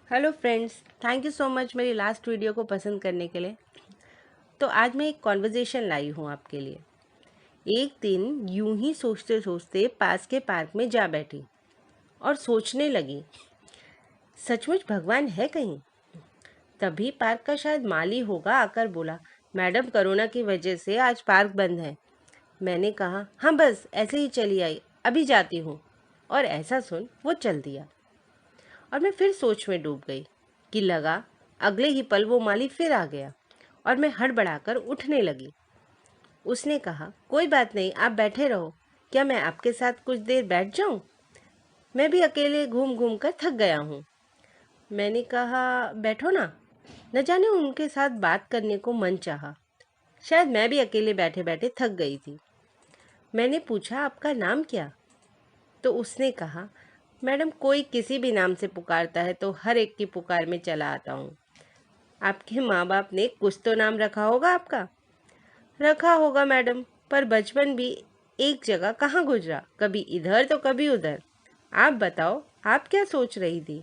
Hello friends, thank you so much मेरी last video को पसंद करने के लिए। तो आज मैं एक कॉन्वर्जेशन लाई हूँ आपके लिए। एक दिन यूं ही सोचते सोचते पास के पार्क में जा बैठी और सोचने लगी, सचमुच भगवान है कहीं? तभी पार्क का शायद माली होगा आकर बोला, मैडम कोरोना की वजह से आज पार्क बंद है। मैंने कहा, हाँ बस ऐसे ही चली आई, अभी जाती हूँ। और ऐसा सुन वो चल दिया और मैं फिर सोच में डूब गई कि लगा अगले ही पल वो माली फिर आ गया और मैं हड़बड़ाकर उठने लगी। उसने कहा, कोई बात नहीं, आप बैठे रहो। क्या मैं आपके साथ कुछ देर बैठ जाऊं? मैं भी अकेले घूम घूम कर थक गया हूँ। मैंने कहा, बैठो ना। न जाने उनके साथ बात करने को मन चाहा। शायद मैं भी अकेले बैठे बैठे थक गई थी। मैंने पूछा, आपका नाम क्या? तो उसने कहा, मैडम कोई किसी भी नाम से पुकारता है तो हर एक की पुकार में चला आता हूँ। आपके माँ बाप ने कुछ तो नाम रखा होगा आपका? रखा होगा मैडम, पर बचपन भी एक जगह कहाँ गुजरा, कभी इधर तो कभी उधर। आप बताओ, आप क्या सोच रही थी?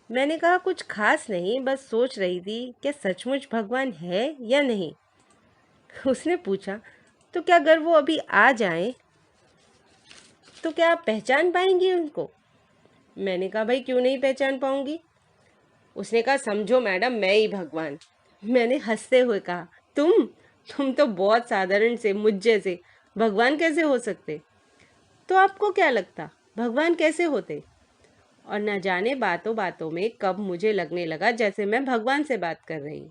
मैंने कहा, कुछ खास नहीं, बस सोच रही थी क्या सचमुच भगवान है या नहीं। उसने पूछा, तो क्या अगर वो अभी आ जाएं तो क्या आप पहचान पाएंगी उनको? मैंने कहा, भाई क्यों नहीं पहचान पाऊंगी? उसने कहा, समझो मैडम मैं ही भगवान। मैंने हंसते हुए कहा, तुम तो बहुत साधारण से मुझ जैसे भगवान कैसे हो सकते? तो आपको क्या लगता भगवान कैसे होते? और न जाने बातों बातों में कब मुझे लगने लगा जैसे मैं भगवान से बात कर रही।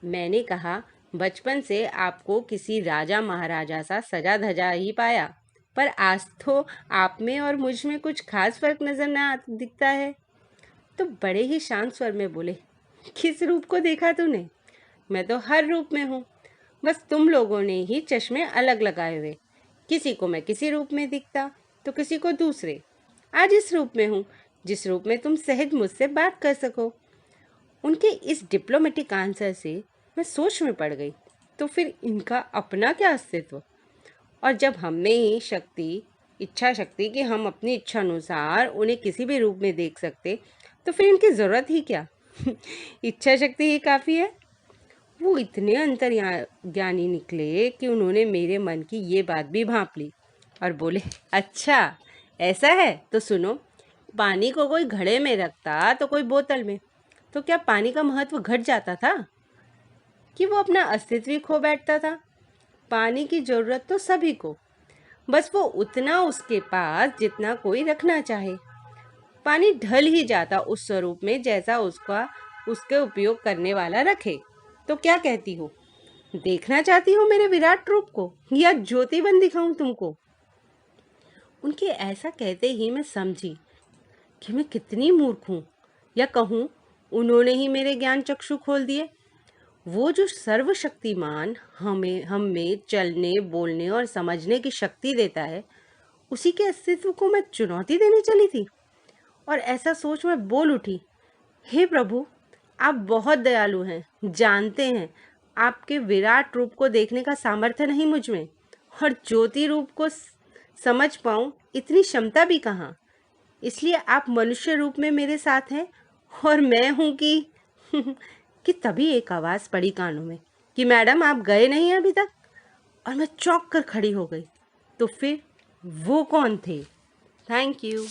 मैंने कहा, बचपन से आपको किसी राजा महाराजा सा सजा धजा ही पाया, पर आज तो आप में और मुझ में कुछ खास फर्क नजर ना दिखता है। तो बड़े ही शांत स्वर में बोले, किस रूप को देखा तूने? मैं तो हर रूप में हूँ, बस तुम लोगों ने ही चश्मे अलग लगाए हुए। किसी को मैं किसी रूप में दिखता तो किसी को दूसरे। आज इस रूप में हूँ जिस रूप में तुम सहज मुझसे बात कर सको। उनके इस डिप्लोमेटिक आंसर से मैं सोच में पड़ गई। तो फिर इनका अपना क्या अस्तित्व? और जब हमें ही इच्छा शक्ति कि हम अपनी इच्छा अनुसार उन्हें किसी भी रूप में देख सकते, तो फिर इनकी ज़रूरत ही क्या? इच्छा शक्ति ही काफ़ी है। वो इतने अंतर्ज्ञानी निकले कि उन्होंने मेरे मन की ये बात भी भांप ली और बोले, अच्छा ऐसा है तो सुनो, पानी को कोई घड़े में रखता तो कोई बोतल में, तो क्या पानी का महत्व घट जाता था कि वो अपना अस्तित्व ही खो बैठता था? पानी की ज़रूरत तो सभी को, बस वो उतना उसके पास जितना कोई रखना चाहे। पानी ढल ही जाता उस स्वरूप में जैसा उसका उसके उपयोग करने वाला रखे। तो क्या कहती हो, देखना चाहती हो मेरे विराट रूप को या ज्योति बन दिखाऊं तुमको? उनके ऐसा कहते ही मैं समझी कि मैं कितनी मूर्ख हूँ, या कहूँ उन्होंने ही मेरे ज्ञान चक्षु खोल दिए। वो जो सर्वशक्तिमान हम में चलने बोलने और समझने की शक्ति देता है, उसी के अस्तित्व को मैं चुनौती देने चली थी। और ऐसा सोच मैं बोल उठी, हे प्रभु, आप बहुत दयालु हैं, जानते हैं आपके विराट रूप को देखने का सामर्थ्य नहीं मुझ में, और ज्योति रूप को समझ पाऊं इतनी क्षमता भी कहाँ। इसलिए आप मनुष्य रूप में मेरे साथ हैं। और मैं हूं कि कि तभी एक आवाज़ पड़ी कानों में कि मैडम आप गए नहीं अभी तक। और मैं चौंक कर खड़ी हो गई। तो फिर वो कौन थे? Thank you.